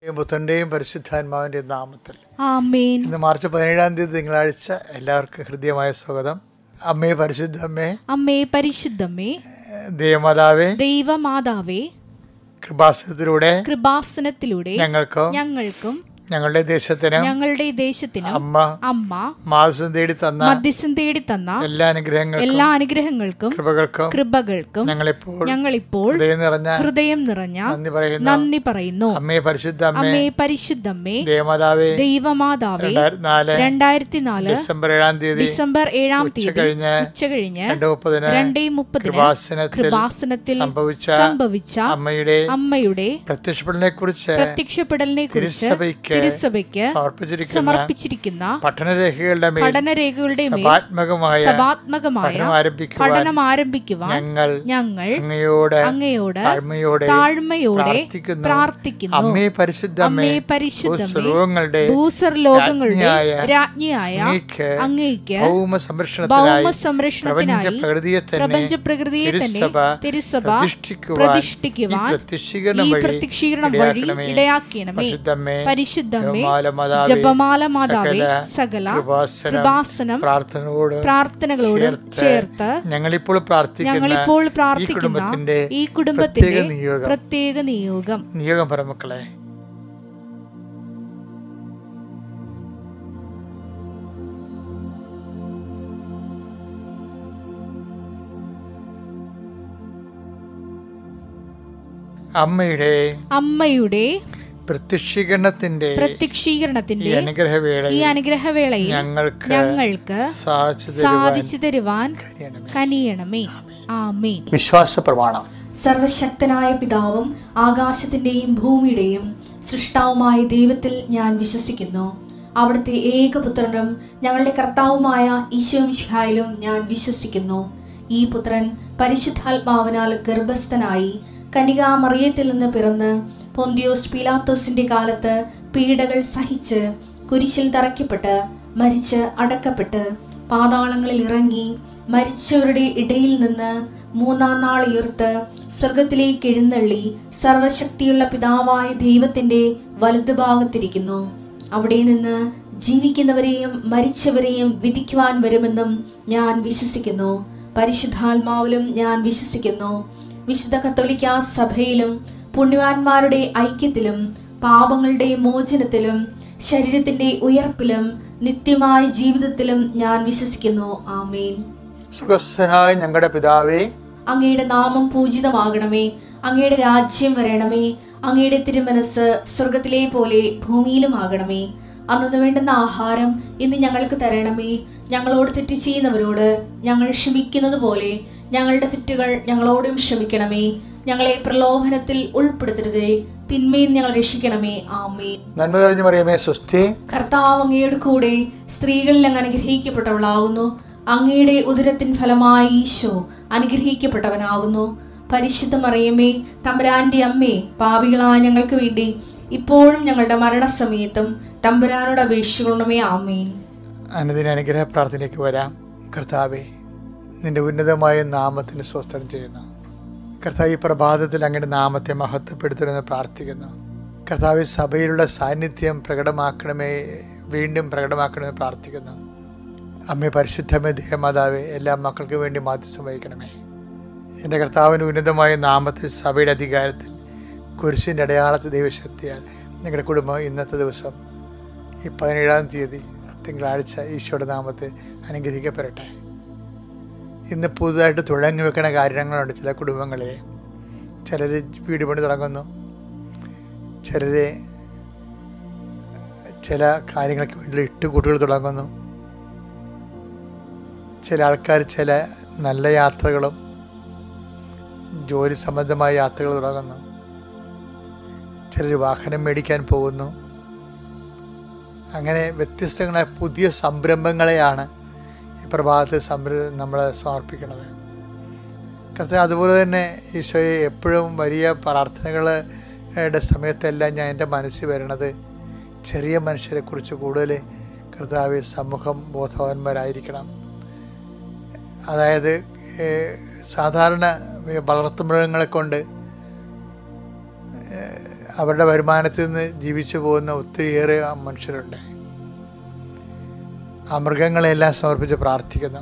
പുത്രന്റെയും പരിശുദ്ധാത്മാവിന്റെ നാമത്തിൽ ആമേൻ. ഇന്ന് മാർച്ച് 17 തിങ്കളാഴ്ച. എല്ലാവർക്കും ഹൃദ്യമായ സ്വാഗതം. അമ്മേ പരിശുദ്ധമ്മേ, അമ്മേ പരിശുദ്ധമ്മേ, ദേവമാതാവേ, ദൈവമാതാവേ, കൃപാസനത്തിലൂടെ ഞങ്ങൾക്കും ഞങ്ങളുടെ ദേശത്തിനും അമ്മ മധ്യസ്ഥം തേടി തന്ന എല്ലാ അനുഗ്രഹങ്ങൾക്കും കൃപകൾക്കും ഞങ്ങളിപ്പോൾ ഹൃദയം നിറഞ്ഞ നന്ദി പറയുന്നു. അമ്മേ പരിശുദ്ധമ്മേ, ദേവമാതാവേ, 2004 ഡിസംബർ 7 ഉച്ചകഴിഞ്ഞ് 2:30 കൃപാസനത്തിൽ സംഭവിച്ച അമ്മയുടെ പ്രത്യക്ഷപ്പെടലിനെ കുറിച്ച് തിരുസഭയ്ക്ക് സമർപ്പിച്ചിരിക്കുന്ന പഠനരേഖകളുടെ മേൽ സഭാത്മകമായ പഠനം ആരംഭിക്കുവാൻ ഞങ്ങൾ അങ്ങയോട് താഴ്മയോടെ പ്രാർത്ഥിക്കുന്നു. അമ്മേ പരിശുദ്ധമ്മേ, ഭൂസ്വർലോകങ്ങളുടെ രാജ്ഞിയായ അങ്ങയ്ക്ക് ഭൗമസംരക്ഷണത്തിനായി പ്രപഞ്ചപ്രകൃതിയെ തന്നെ തിരുസഭ പ്രതിഷ്ഠിക്കുവാൻ ഈ പ്രത്യക്ഷീകരണം വഴി ഇടയാക്കണമേ. പരിശുദ്ധമ്മേ, ജപമാല മാതാവേ, സകല കൃപാസനം പ്രാർത്ഥനകളോട് ചേർത്ത് ഞങ്ങളിപ്പോൾ പ്രാർത്ഥിക്കുന്ന ഈ കുടുംബത്തിന്റെ പ്രത്യേക നിയോഗം പരമക്കളെ. അമ്മയുടെ പ്രത്യക്ഷീകരണത്തിന്റെ ഈ അനുഗ്രഹവേളയിൽ ഞങ്ങൾക്ക് സാധിച്ചു തരുവാൻ കനിയണമേ. ആമേൻ. വിശ്വാസ പ്രമാണം. സർവശക്തനായ പിതാവും ആകാശത്തിന്റെയും ഭൂമിയുടെയും സൃഷ്ടാവുമായ ദൈവത്തിൽ ഞാൻ വിശ്വസിക്കുന്നു. അവിടുത്തെ ഏകപുത്രനും ഞങ്ങളുടെ കർത്താവുമായ ഈശോമിശിഹായിലും ഞാൻ വിശ്വസിക്കുന്നു. ഈ പുത്രൻ പരിശുദ്ധാത്മാവിനാൽ ഗർഭസ്ഥനായി കന്യകാമറിയത്തിൽ നിന്ന് പിറന്ന് പൊന്തിയോസ് പീലാത്തോസിന്റെ കാലത്ത് പീഡകൾ സഹിച്ച് കുരിശിൽ തറയ്ക്കപ്പെട്ട് മരിച്ച് അടക്കപ്പെട്ട് പാതാളങ്ങളിൽ ഇറങ്ങി മരിച്ചവരുടെ ഇടയിൽ നിന്ന് 3-ാം നാൾ ഉയർത്ത് സ്വർഗത്തിലേക്ക് എഴുന്നള്ളി സർവശക്തിയുള്ള പിതാവായ ദൈവത്തിന്റെ വലതുഭാഗത്തിരിക്കുന്നു. അവിടെ നിന്ന് ജീവിക്കുന്നവരെയും മരിച്ചവരെയും വിധിക്കുവാൻ വരുമെന്നും ഞാൻ വിശ്വസിക്കുന്നു. പരിശുദ്ധാത്മാവിലും ഞാൻ വിശ്വസിക്കുന്നു. വിശുദ്ധ കത്തോലിക്കാ സഭയിലും പുണ്യവാന്മാരുടെ ഐക്യത്തിലും പാപങ്ങളുടെ മോചനത്തിലും ശരീരത്തിന്റെ ഉയർപ്പിലും നിത്യമായ ജീവിതത്തിലും ഞാൻ വിശ്വസിക്കുന്നു. ആമേൻ. സ്വർഗ്ഗസ്ഥനായ ഞങ്ങളുടെ പിതാവേ, അങ്ങയുടെ നാമം പൂജിതമാകണമേ. അങ്ങയുടെ രാജ്യം വരണമേ. അങ്ങയുടെ തിരുമനസ് സ്വർഗത്തിലെ പോലെ ഭൂമിയിലും ആകണമേ. അന്നു വേണ്ടുന്ന ആഹാരം ഇന്ന് ഞങ്ങൾക്ക് തരണമേ. ഞങ്ങളോട് തെറ്റ് ചെയ്യുന്നവരോട് ഞങ്ങൾ ക്ഷമിക്കുന്നത് പോലെ ഞങ്ങളുടെ തെറ്റുകൾ ഞങ്ങളോടും ക്ഷമിക്കണമേ. ഞങ്ങളെ പ്രലോഭനത്തിൽ ഉൾപ്പെടുത്തരുതേ, തിന്മയിൽ ഞങ്ങൾ രക്ഷിക്കണമേ. ആമേൻ. നന്മ നിറഞ്ഞ മറിയമേ, സ്വസ്തി. കർത്താവ് അങ്ങയുടെ കൂടെ സ്ത്രീകളിൽ അങ്ങ് അനുഗ്രഹിക്കപ്പെട്ടവളാകുന്നു. അങ്ങയുടെ ഉദരത്തിൻ ഫലമായി ഈശോ അനുഗ്രഹിക്കപ്പെട്ടവനാകുന്നു. പരിശുദ്ധ മറിയമേ, തമ്പുരാന്റെ അമ്മേ, പാപികളായ ഞങ്ങൾക്ക് വേണ്ടി ഇപ്പോഴും ഞങ്ങളുടെ മരണസമയത്തും തമ്പുരാനോട് അപേക്ഷിക്കണമേ. ആമേൻ. അനുദിന അനുഗ്രഹ പ്രാർത്ഥനയ്ക്ക് വരാം. കർത്താവേ, നിന്റെ ഉന്നതമായ നാമത്തിന് സ്വസ്ത്രം ചെയ്യുന്നു. കർത്താവ്, ഈ പ്രഭാതത്തിൽ അങ്ങയുടെ നാമത്തെ മഹത്വപ്പെടുത്തണമെന്ന് പ്രാർത്ഥിക്കുന്നു. കർത്താവ്, സഭയിലുള്ള സാന്നിധ്യം വീണ്ടും പ്രകടമാക്കണമെന്ന് പ്രാർത്ഥിക്കുന്നു. അമ്മേ പരിശുദ്ധമേ, ദേവമാതാവേ, എല്ലാ മക്കൾക്ക് വേണ്ടി മാധ്യസ്ഥം വഹിക്കണമേ. എൻ്റെ കർത്താവിൻ്റെ ഉന്നതമായ നാമത്തിൽ സഭയുടെ അധികാരത്തിൽ കുരിശിൻ്റെ അടയാളത്തെ ദൈവശക്തിയാൽ നിങ്ങളുടെ കുടുംബം ഇന്നത്തെ ദിവസം ഈ 17-ാം തീയതി തിങ്കളാഴ്ച ഈശോയുടെ നാമത്തെ അനുഗ്രഹിക്കപ്പെടട്ടെ. ഇന്ന് പുതുതായിട്ട് തുടങ്ങി വെക്കുന്ന കാര്യങ്ങളുണ്ട് ചില കുടുംബങ്ങളിൽ. ചിലർ വീട് പണി തുടങ്ങുന്നു, ചിലർ ചില കാര്യങ്ങൾക്ക് വേണ്ടി ഇട്ടുകൂട്ടുകൾ തുടങ്ങുന്നു, ചില ആൾക്കാർ ചില നല്ല യാത്രകളും ജോലി സംബന്ധമായ യാത്രകൾ തുടങ്ങുന്നു, ചിലർ വാഹനം മേടിക്കാൻ പോകുന്നു. അങ്ങനെ വ്യത്യസ്തങ്ങളായ പുതിയ സംരംഭങ്ങളെയാണ് ഈ പ്രഭാതത്തിൽ നമ്മൾ സമർപ്പിക്കുന്നത്. കർത്താവേ, അതുപോലെ തന്നെ ഈശോയെ എപ്പോഴും വലിയ പ്രാർത്ഥനകളുടെ സമയത്തെല്ലാം ഞാൻ എൻ്റെ മനസ്സിൽ വരണത് ചെറിയ മനുഷ്യരെക്കുറിച്ച് കൂടുതൽ കർത്താവേ സമൂഹം ബോധവാന്മാരായിരിക്കണം. അതായത് സാധാരണ വളർത്തുമൃഗങ്ങളെ കൊണ്ട് അവരുടെ വരുമാനത്തിൽ നിന്ന് ജീവിച്ചു പോകുന്ന ഒത്തിരിയേറെ മനുഷ്യരുണ്ട്. ആ മൃഗങ്ങളെല്ലാം സമർപ്പിച്ച് പ്രാർത്ഥിക്കുന്നു.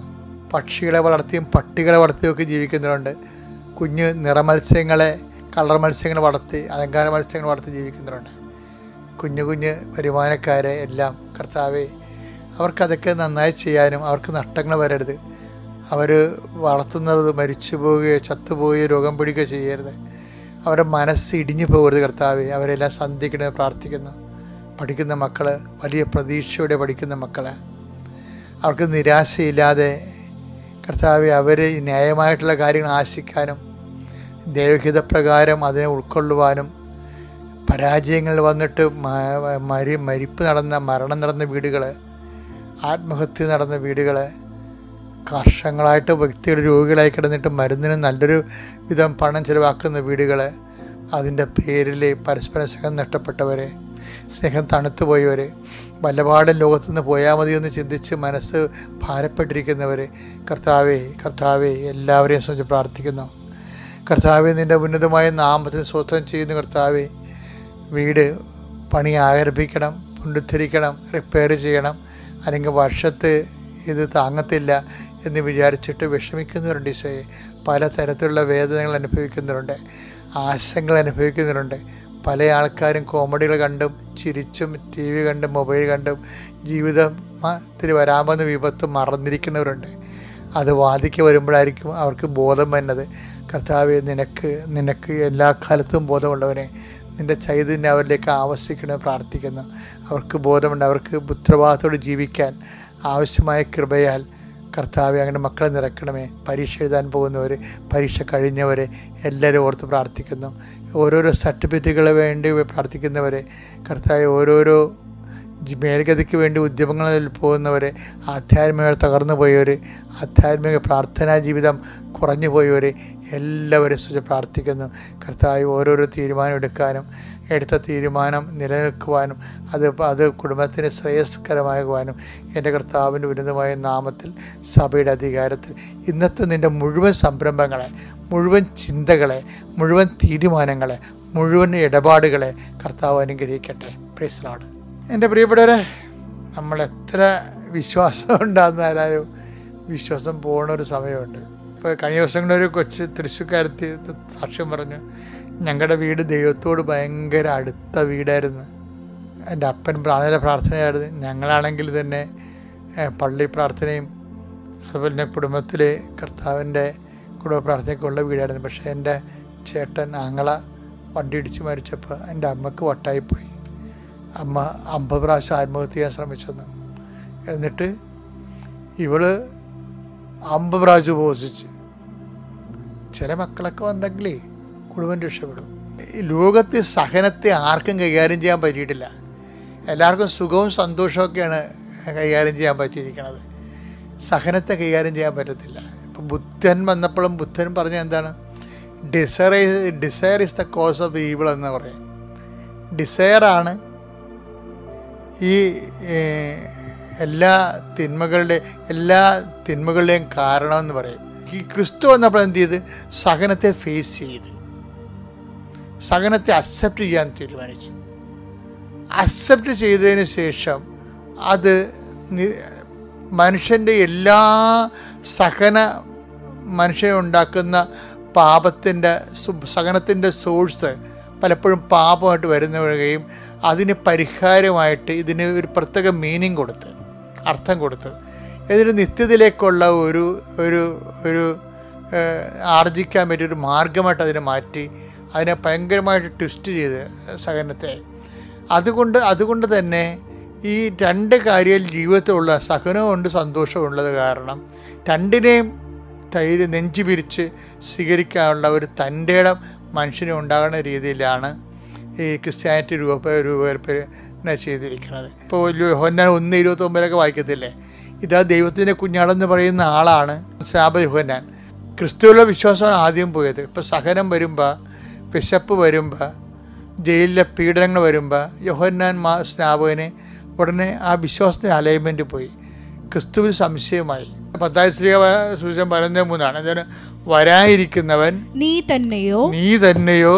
പക്ഷികളെ വളർത്തിയും പട്ടികളെ വളർത്തിയൊക്കെ ജീവിക്കുന്നവരുണ്ട്. കുഞ്ഞ് നിറമത്സ്യങ്ങളെ, കളർ മത്സ്യങ്ങൾ വളർത്തി, അലങ്കാര മത്സ്യങ്ങൾ വളർത്തി ജീവിക്കുന്നവരുണ്ട്. കുഞ്ഞു കുഞ്ഞ് വരുമാനക്കാരെ എല്ലാം കർത്താവേ, അവർക്കതൊക്കെ നന്നായി ചെയ്യാനും അവർക്ക് നഷ്ടങ്ങൾ വരരുത്. അവർ വളർത്തുന്നത് മരിച്ചു പോവുകയോ ചത്തുപോവുകയോ രോഗം പിടിക്കുകയോ ചെയ്യരുത്. അവരുടെ മനസ്സ് ഇടിഞ്ഞു പോകരുത് കർത്താവേ. അവരെല്ലാം സന്ധിക്കണമെന്ന് പ്രാർത്ഥിക്കുന്നു. പഠിക്കുന്ന മക്കൾ, വലിയ പ്രതീക്ഷയോടെ പഠിക്കുന്ന മക്കൾ, അവർക്ക് നിരാശയില്ലാതെ കർത്താവെ അവർ ന്യായമായിട്ടുള്ള കാര്യങ്ങൾ ആശിക്കാനും ദൈവഹിതപ്രകാരം അതിനെ ഉൾക്കൊള്ളുവാനും, പരാജയങ്ങൾ വന്നിട്ട് മരണം നടന്ന വീടുകൾ, ആത്മഹത്യ നടന്ന വീടുകൾ, വർഷങ്ങളായിട്ട് വ്യക്തികൾ രോഗികളായി കിടന്നിട്ട് മരുന്നിന് നല്ലൊരു വിധം പണം ചിലവാക്കുന്ന വീടുകൾ, അതിൻ്റെ പേരിൽ പരസ്പര സ്നേഹം നഷ്ടപ്പെട്ടവർ, സ്നേഹം തണുത്തുപോയവർ, വല്ലപാടും ലോകത്തുനിന്ന് പോയാൽ മതിയെന്ന് ചിന്തിച്ച് മനസ്സ് ഭാരപ്പെട്ടിരിക്കുന്നവർ, കർത്താവേ എല്ലാവരെയും സംബന്ധിച്ച് പ്രാർത്ഥിക്കുന്നു. കർത്താവെ, നിൻ്റെ ഉന്നതമായ നാമത്തിന് സ്തോത്രം ചെയ്യുന്നു. കർത്താവെ, വീട് പണി ആരംഭിക്കണം, പുനരുദ്ധരിക്കണം, റിപ്പയർ ചെയ്യണം, അല്ലെങ്കിൽ വർഷത്ത് ഇത് താങ്ങത്തില്ല എന്ന് വിചാരിച്ചിട്ട് വിഷമിക്കുന്നവരുണ്ട്. ഈശോയെ, പല തരത്തിലുള്ള വേദനകൾ അനുഭവിക്കുന്നവരുണ്ട്, ആശങ്കകൾ അനുഭവിക്കുന്നവരുണ്ട്. പല ആൾക്കാരും കോമഡികൾ കണ്ടും ചിരിച്ചും ടി വി കണ്ടും മൊബൈൽ കണ്ടും ജീവിതത്തിൽ വരാമെന്ന് വിപത്ത് മറന്നിരിക്കുന്നവരുണ്ട്. അത് വാദിക്ക് വരുമ്പോഴായിരിക്കും അവർക്ക് ബോധം വരുന്നത്. കർത്താവെ, നിനക്ക് എല്ലാ കാലത്തും ബോധമുള്ളവനെ, നിൻ്റെ ചൈതന്യം അവരിലേക്ക് ആവശ്യിക്കണമെന്ന് പ്രാർത്ഥിക്കുന്നു. അവർക്ക് ബോധമുണ്ട്. അവർക്ക് ഉത്തരവാദിത്തോടെ ജീവിക്കാൻ ആവശ്യമായ കൃപയാൽ കർത്താവെ അങ്ങനെ മക്കളെ നിറക്കണമേ. പരീക്ഷ എഴുതാൻ പോകുന്നവർ, പരീക്ഷ കഴിഞ്ഞവരെ എല്ലാവരും ഓർത്ത് പ്രാർത്ഥിക്കുന്നു. ഓരോരോ സർട്ടിഫിക്കറ്റുകൾ വേണ്ടി പ്രാർത്ഥിക്കുന്നവരെ, കർത്താവെ, ഓരോരോ മേൽഗതിക്ക് വേണ്ടി ഉദ്യമങ്ങളിൽ പോകുന്നവർ, ആധ്യാത്മിക തകർന്നു പോയവർ, ആധ്യാത്മിക പ്രാർത്ഥനാ ജീവിതം കുറഞ്ഞു പോയവർ എല്ലാവരും സുഖം പ്രാർത്ഥിക്കുന്നു. കർത്താവ്, ഓരോരോ തീരുമാനം എടുക്കാനും എടുത്ത തീരുമാനം നിലനിൽക്കുവാനും അത് കുടുംബത്തിന് ശ്രേയസ്കരമാകുവാനും എൻ്റെ കർത്താവിൻ്റെ ഉന്നതമായ നാമത്തിൽ സഭയുടെ അധികാരത്തിൽ ഇന്നത്തെ നിൻ്റെ മുഴുവൻ സംരംഭങ്ങളെ, മുഴുവൻ ചിന്തകളെ, മുഴുവൻ തീരുമാനങ്ങളെ, മുഴുവൻ ഇടപാടുകളെ കർത്താവ് അനുഗ്രഹിക്കട്ടെ. Praise the Lord. എൻ്റെ പ്രിയപ്പെട്ടവരെ, നമ്മളെത്ര വിശ്വാസം ഉണ്ടാകുന്നാലും വിശ്വാസം പോകുന്നൊരു സമയമുണ്ട്. ഇപ്പോൾ കഴിഞ്ഞ ദിവസങ്ങളൊരു കൊച്ച് തൃശ്ശൂർക്കാരത്തി സാക്ഷ്യം പറഞ്ഞു, ഞങ്ങളുടെ വീട് ദൈവത്തോട് ഭയങ്കര അടുത്ത വീടായിരുന്നു. എൻ്റെ അപ്പൻ പ്രാർത്ഥന പ്രാർത്ഥനയായിരുന്നു. ഞങ്ങളാണെങ്കിൽ തന്നെ പള്ളി പ്രാർത്ഥനയും അതുപോലെ തന്നെ കുടുംബത്തിൽ കർത്താവിൻ്റെ കുടുംബ പ്രാർത്ഥനയ്ക്കുള്ള വീടായിരുന്നു. പക്ഷേ എൻ്റെ ചേട്ടൻ ആങ്ങള വണ്ടി ഇടിച്ച് മരിച്ചപ്പോൾ എൻ്റെ അമ്മക്ക് വട്ടായിപ്പോയി. അമ്മ 50 പ്രാവശ്യം ആത്മഹത്യ ചെയ്യാൻ ശ്രമിച്ചെന്ന്. എന്നിട്ട് ഇവള് 50 പ്രാവശ്യം ഉപവസിച്ച്. ചില മക്കളൊക്കെ ഉണ്ടെങ്കിലേ കുടുംബം രക്ഷപ്പെടും. ഈ ലോകത്തെ സഹനത്തെ ആർക്കും കൈകാര്യം ചെയ്യാൻ പറ്റിയിട്ടില്ല. എല്ലാവർക്കും സുഖവും സന്തോഷമൊക്കെയാണ് കൈകാര്യം ചെയ്യാൻ പറ്റിയിരിക്കുന്നത്. സഹനത്തെ കൈകാര്യം ചെയ്യാൻ പറ്റത്തില്ല. ഇപ്പോൾ ബുദ്ധൻ വന്നപ്പോഴും ബുദ്ധൻ പറഞ്ഞ എന്താണ്? Desire is the cause of evil എന്ന് പറയും. ഡിസയറാണ് ഈ എല്ലാ തിന്മകളുടെയും കാരണമെന്ന് പറയും. ഈ ക്രിസ്തു വന്നപ്പോൾ എന്ത് ചെയ്ത്? സഹനത്തെ ഫേസ് ചെയ്ത്, സഹനത്തെ അക്സെപ്റ്റ് ചെയ്യാൻ തീരുമാനിച്ചു. അക്സെപ്റ്റ് ചെയ്തതിന് ശേഷം അത് മനുഷ്യൻ്റെ എല്ലാ മനുഷ്യനെ ഉണ്ടാക്കുന്ന സഹനത്തിൻ്റെ സോഴ്സ് പലപ്പോഴും പാപമായിട്ട് വരുന്നവരുകയും അതിന് പരിഹാരമായിട്ട് ഇതിന് ഒരു പ്രത്യേക മീനിങ് കൊടുത്ത്, അർത്ഥം കൊടുത്ത്, ഇതിന് നിത്യതയിലേക്കുള്ള ഒരു ആർജിക്കാൻ പറ്റിയൊരു മാർഗമായിട്ട് അതിനെ മാറ്റി, അതിനെ ഭയങ്കരമായിട്ട് ട്വിസ്റ്റ് ചെയ്ത് സഹനത്തെ. അതുകൊണ്ട് തന്നെ ഈ രണ്ട് കാര്യം ജീവിതത്തിലുള്ള സഹനമുണ്ട്, സന്തോഷമുള്ളത് കാരണം രണ്ടിനെയും നെഞ്ചു പിരിച്ച് സ്വീകരിക്കാനുള്ള ഒരു തൻ്റെ ഇടം മനുഷ്യന് ഉണ്ടാകുന്ന രീതിയിലാണ് ഈ ക്രിസ്ത്യാനിറ്റി രൂപകൽപ്പന ചെയ്തിരിക്കുന്നത്. ഇപ്പോൾ യോഹന്നാൻ 1:29 വായിക്കത്തില്ലേ? ഇതാ ദൈവത്തിൻ്റെ കുഞ്ഞാടെന്ന് പറയുന്ന ആളാണ് യോഹന്നാൻ. ക്രിസ്തുവിലുള്ള വിശ്വാസമാണ് ആദ്യം പോയത്. ഇപ്പോൾ സഹനം വരുമ്പോൾ, വിശപ്പ് വരുമ്പോൾ, ജയിലിലെ പീഡനങ്ങൾ വരുമ്പോൾ യോഹന്നാൻ സ്നാപകന് ഉടനെ ആ വിശ്വാസത്തിൻ്റെ അലൈൻമെൻറ്റ് പോയി. ക്രിസ്തുവിൽ സംശയമായി. 10 സുവിശേഷം 13:3 എന്താണ്? വരാനിരിക്കുന്നവൻ നീ തന്നെയോ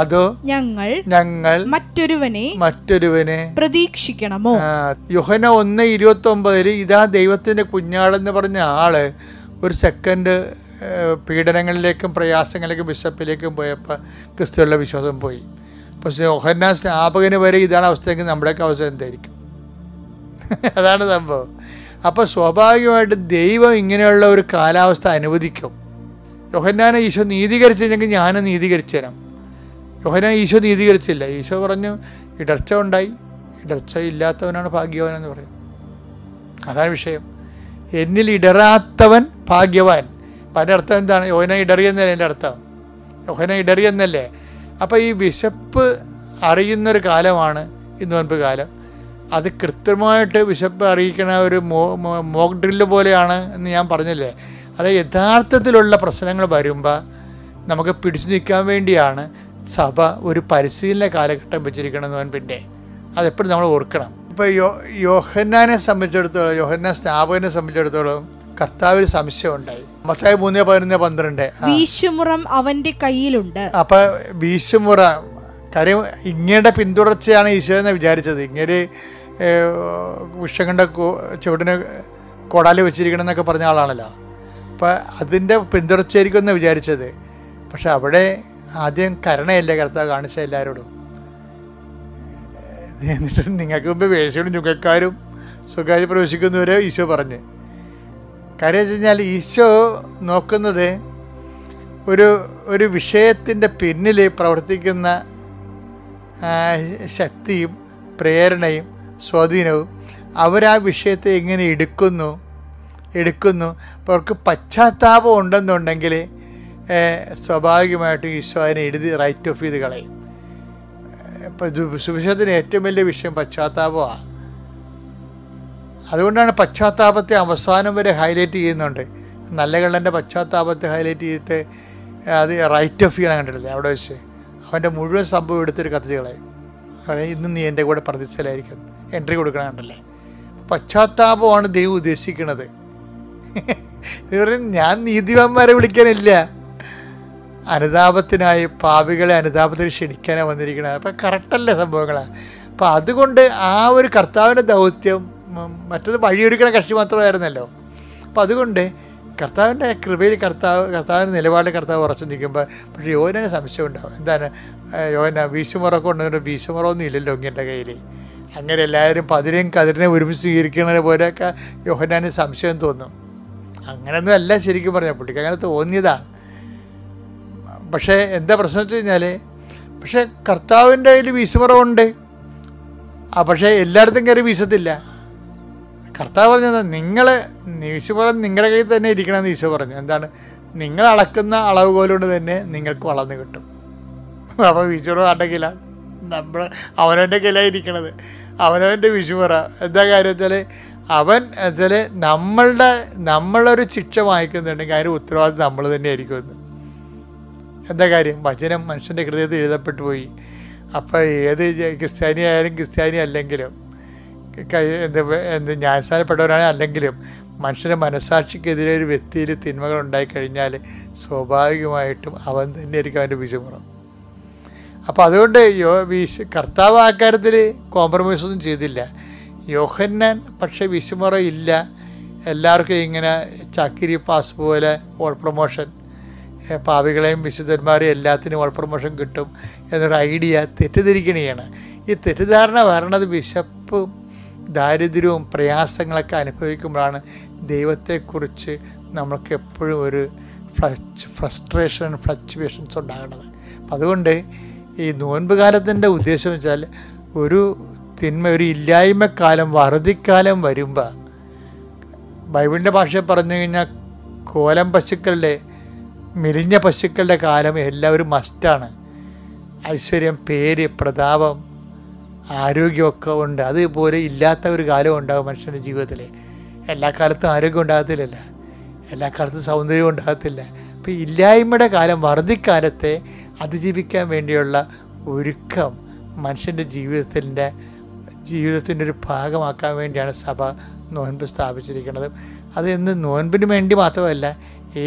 അതോ ഞങ്ങൾ മറ്റൊരുവനെ പ്രതീക്ഷിക്കണമോ? യോഹന്നാൻ 1:29 ഇതാ ദൈവത്തിന്റെ കുഞ്ഞാടെന്ന് പറഞ്ഞ ആള് ഒരു സെക്കൻഡ് പീഡനങ്ങളിലേക്കും പ്രയാസങ്ങളിലേക്കും വിശപ്പിലേക്കും പോയപ്പോൾ ക്രിസ്തുവിലുള്ള വിശ്വാസം പോയി. പക്ഷേ യോഹന്നാൻ സ്നാപകന് വരെ ഇതാണ് അവസ്ഥയെങ്കിൽ നമ്മുടെയൊക്കെ അവസ്ഥ എന്തായിരിക്കും? അതാണ് സംഭവം. അപ്പോൾ സ്വാഭാവികമായിട്ട് ദൈവം ഇങ്ങനെയുള്ള ഒരു കാലാവസ്ഥ അനുവദിക്കും. യോഹന്നാനെ ഈശോ നീതീകരിച്ചെങ്കിൽ ഞാനും നീതീകരിച്ചു തരാം. യോഹന്നാൻ ഈശോ നീതീകരിച്ചില്ല. ഈശോ പറഞ്ഞു ഇടർച്ച ഉണ്ടായി, ഇടർച്ച ഇല്ലാത്തവനാണ് ഭാഗ്യവാനെന്ന് പറയും. അതാണ് വിഷയം. എന്നിൽ ഇടറാത്തവൻ ഭാഗ്യവാൻ. അപ്പം അതിൻ്റെ അർത്ഥം എന്താണ്? യോഹന്നാൻ ഇടറിയെന്നല്ലേ എൻ്റെ അർത്ഥം? യോഹന്നാൻ ഇടറിയെന്നല്ലേ? അപ്പോൾ ഈ വിശപ്പ് അറിയുന്നൊരു കാലമാണ് ഈ നോൻപ് കാലം. അത് കൃത്യമായിട്ട് വിശപ്പ് അറിയിക്കണ ഒരു മോക്ക് ഡ്രില്ല് പോലെയാണ് എന്ന് ഞാൻ പറഞ്ഞില്ലേ. അത് യഥാർത്ഥത്തിലുള്ള പ്രശ്നങ്ങൾ വരുമ്പോൾ നമുക്ക് പിടിച്ചു നിൽക്കാൻ വേണ്ടിയാണ് സഭ ഒരു പരിശീലന കാലഘട്ടം വെച്ചിരിക്കണം നോൻപിൻ്റെ. അതെപ്പോഴും നമ്മൾ ഓർക്കണം. ഇപ്പോൾ യോഹന്നാനെ സംബന്ധിച്ചിടത്തോളം, യോഹന്നാൻ സ്നാപകനെ സംബന്ധിച്ചിടത്തോളം കർത്താവിന് സംശയം ഉണ്ടായി. മത്തായി 3:11-12 വീശുമുറം അവന്റെ കയ്യിലുണ്ട്. അപ്പൊ വീശുമുറ കാര്യം ഇങ്ങയുടെ പിന്തുടർച്ചയാണ് ഈശോ എന്ന് വിചാരിച്ചത്. ഇങ്ങനെ വിഷങ്ങളുടെ ചുവടിന് കൊടാലി വെച്ചിരിക്കണം എന്നൊക്കെ പറഞ്ഞ ആളാണല്ലോ. അപ്പം അതിൻ്റെ പിന്തുടർച്ചയായിരിക്കും എന്ന് വിചാരിച്ചത്. പക്ഷെ അവിടെ ആദ്യം കരുണയല്ലേ കർത്താവ് കാണിച്ച എല്ലാവരോടും. എന്നിട്ട് നിങ്ങൾക്ക് മുമ്പ് വേശ്യകളും ചുങ്കക്കാരും സ്വകാര്യ പ്രവേശിക്കുന്നവരെ ഈശോ പറഞ്ഞ്. കാര്യം വെച്ച് കഴിഞ്ഞാൽ ഈശോ നോക്കുന്നത് ഒരു വിഷയത്തിൻ്റെ പിന്നിൽ പ്രവർത്തിക്കുന്ന ശക്തിയും പ്രേരണയും സ്വാധീനവും അവരാ വിഷയത്തെ എങ്ങനെ എടുക്കുന്നു. അപ്പോൾ അവർക്ക് പശ്ചാത്താപം ഉണ്ടെന്നുണ്ടെങ്കിൽ സ്വാഭാവികമായിട്ടും ഈശോ അതിനെ എഴുതി റൈറ്റ് ഓഫ് ചെയ്ത് കളയും. ഇപ്പം സുവിശേഷത്തിന് ഏറ്റവും വലിയ വിഷയം പശ്ചാത്താപമാണ്. അതുകൊണ്ടാണ് പശ്ചാത്താപത്തെ അവസാനം വരെ ഹൈലൈറ്റ് ചെയ്യുന്നുണ്ട്. നല്ല കള്ളൻ്റെ പശ്ചാത്താപത്തെ ഹൈലൈറ്റ് ചെയ്തിട്ട് അത് റൈറ്റ് ഓഫ് ചെയ്യണം കണ്ടിട്ടില്ലേ അവിടെ വെച്ച്. അവൻ്റെ മുഴുവൻ സംഭവം എടുത്തൊരു കത്തിച്ച് കളയും. ഇന്ന് നീ എൻ്റെ കൂടെ പ്രതിച്ഛലായിരിക്കും എൻട്രി കൊടുക്കണം കണ്ടല്ലേ. പശ്ചാത്താപമാണ് ദൈവം ഉദ്ദേശിക്കുന്നത്. ഞാൻ നീതിമാന്മാരെ വിളിക്കാനില്ല, അനുതാപത്തിനായി പാപികളെ അനുതാപത്തിന് ക്ഷണിക്കാനാണ് വന്നിരിക്കുന്നത്. അപ്പം കറക്റ്റല്ലേ സംഭവങ്ങളാണ്. അപ്പം അതുകൊണ്ട് ആ ഒരു കർത്താവിൻ്റെ ദൗത്യം, മറ്റത് വഴിയൊരുക്കണ കക്ഷി മാത്രമായിരുന്നല്ലോ. അപ്പം അതുകൊണ്ട് കർത്താവിൻ്റെ കൃപയിൽ കർത്താവിൻ്റെ നിലപാടിൽ കർത്താവ് ഉറച്ചു നിൽക്കുമ്പോൾ പക്ഷേ യോഹന്നാന് സംശയം ഉണ്ടാവും. എന്താണ് യോഹന്നാൻ വീശുമുറൊക്കെ ഉണ്ടെങ്കിൽ വീശുമുറൊന്നും ഇല്ലല്ലോ ഇങ്ങൻ്റെ കയ്യിൽ. അങ്ങനെ എല്ലാവരും പതിരെയും കതിരിനെ ഒരുമിച്ച് സ്വീകരിക്കുന്നത് പോലെയൊക്കെ യോഹന്നാന് സംശയം തോന്നും. അങ്ങനെയൊന്നും അല്ല ശരിക്കും പറഞ്ഞാൽ, പുള്ളിക്ക് അങ്ങനെ തോന്നിയതാണ്. പക്ഷേ എന്താ പ്രശ്നം വെച്ച് കഴിഞ്ഞാൽ, പക്ഷേ കർത്താവിൻ്റെ കയ്യിൽ വീശുമുറവുണ്ട്. പക്ഷേ എല്ലായിടത്തും കയറി വീശത്തില്ല. കർത്താവ് പറഞ്ഞത് വീശുമുറം നിങ്ങളുടെ കയ്യിൽ തന്നെ ഇരിക്കണമെന്ന് ഈശോ പറഞ്ഞു. എന്താണ്? നിങ്ങൾ അളക്കുന്ന അളവുകോലുകൊണ്ട് തന്നെ നിങ്ങൾക്ക് വളർന്നു കിട്ടും. അപ്പോൾ വീശുമുറ ആരുടെ കയ്യിലാണ്? അവനവൻ്റെ കയ്യിലാണ് ഇരിക്കണത്. അവനവൻ്റെ വീശുമുറ എന്താ കാര്യം വെച്ചാൽ നമ്മളൊരു ശിക്ഷ വാങ്ങിക്കുന്നുണ്ടെങ്കിൽ അതിന് ഉത്തരവാദിത്വം നമ്മൾ തന്നെ ആയിരിക്കുമെന്ന്. എന്താ കാര്യം? വചനം മനുഷ്യൻ്റെ ഹൃദയത്തിൽ എഴുതപ്പെട്ടു പോയി. അപ്പോൾ ഏത് ക്രിസ്ത്യാനി ആയാലും ക്രിസ്ത്യാനി അല്ലെങ്കിലും ന്യായസ്ഥാനപ്പെട്ടവരാണ് അല്ലെങ്കിലും മനുഷ്യൻ്റെ മനസ്സാക്ഷിക്കെതിരെ ഒരു വ്യക്തിയിൽ തിന്മകൾ ഉണ്ടായിക്കഴിഞ്ഞാൽ സ്വാഭാവികമായിട്ടും അവൻ തന്നെ ആയിരിക്കും അവൻ്റെ വീശുമുറം. അപ്പോൾ അതുകൊണ്ട് കർത്താവ് ആ കാര്യത്തിൽ കോംപ്രമൈസൊന്നും ചെയ്തില്ല. യോഹന്നാൻ പക്ഷേ വീശുമുറ ഇല്ല, എല്ലാവർക്കും ഇങ്ങനെ ചാക്കിരി പാസ് പോലെ ഓൾ പ്രൊമോഷൻ, പാവികളെയും വിശുദ്ധന്മാരെയും എല്ലാത്തിനും ഓൾ പ്രൊമോഷൻ കിട്ടും എന്നൊരു ഐഡിയ തെറ്റിദ്ധരിക്കണയാണ്. ഈ തെറ്റിദ്ധാരണ വരണത് വിശപ്പും ദാരിദ്ര്യവും പ്രയാസങ്ങളൊക്കെ അനുഭവിക്കുമ്പോഴാണ് ദൈവത്തെക്കുറിച്ച് നമ്മൾക്ക് എപ്പോഴും ഒരു ഫ്രസ്ട്രേഷൻ ഫ്ലക്ച്വേഷൻസ് ഉണ്ടാകുന്നത്. അപ്പം അതുകൊണ്ട് ഈ നോൻപ് കാലത്തിൻ്റെ ഉദ്ദേശം വെച്ചാൽ ഒരു ഇല്ലായ്മക്കാലം, വറുതിക്കാലം വരുമ്പോൾ ബൈബിളിൻ്റെ ഭാഷയിൽ പറഞ്ഞു കഴിഞ്ഞാൽ കോലം പശുക്കളുടെ, മെലിഞ്ഞ പശുക്കളുടെ കാലം എല്ലാവരും മസ്റ്റാണ്. ഐശ്വര്യം, പേര്, പ്രതാപം, ആരോഗ്യമൊക്കെ ഉണ്ട്. അതുപോലെ ഇല്ലാത്ത ഒരു കാലം ഉണ്ടാകും മനുഷ്യൻ്റെ ജീവിതത്തിൽ. എല്ലാ കാലത്തും ആരോഗ്യം ഉണ്ടാകത്തില്ലല്ലോ, എല്ലാ കാലത്തും സൗന്ദര്യം ഉണ്ടാകത്തില്ല. അപ്പോൾ ഇല്ലായ്മയുടെ കാലം, വറുതിക്കാലത്തെ അതിജീവിക്കാൻ വേണ്ടിയുള്ള ഒരുക്കം മനുഷ്യൻ്റെ ജീവിതത്തിൻ്റെ ഒരു ഭാഗമാക്കാൻ വേണ്ടിയാണ് സഭ നോൻപ് സ്ഥാപിച്ചിരിക്കുന്നത്. അത് ഇന്ന് നോൻപിന് വേണ്ടി മാത്രമല്ല,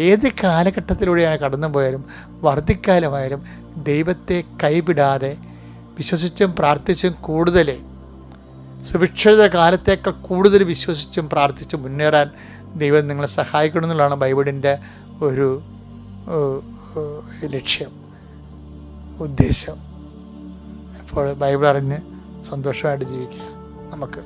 ഏത് കാലഘട്ടത്തിലൂടെയാണ് കടന്നു പോയാലും വർദ്ധിക്കാലമായാലും ദൈവത്തെ കൈവിടാതെ വിശ്വസിച്ചും പ്രാർത്ഥിച്ചും കൂടുതൽ സുഭിക്ഷിത കാലത്തേക്കാൾ കൂടുതൽ വിശ്വസിച്ചും പ്രാർത്ഥിച്ചും മുന്നേറാൻ ദൈവം നിങ്ങളെ സഹായിക്കണമെന്നുള്ളതാണ് ബൈബിളിൻ്റെ ഒരു ലക്ഷ്യം, ഉദ്ദേശം. അപ്പോൾ ബൈബിൾ അറിഞ്ഞ് സന്തോഷമായിട്ട് ജീവിക്കുക. നമുക്ക്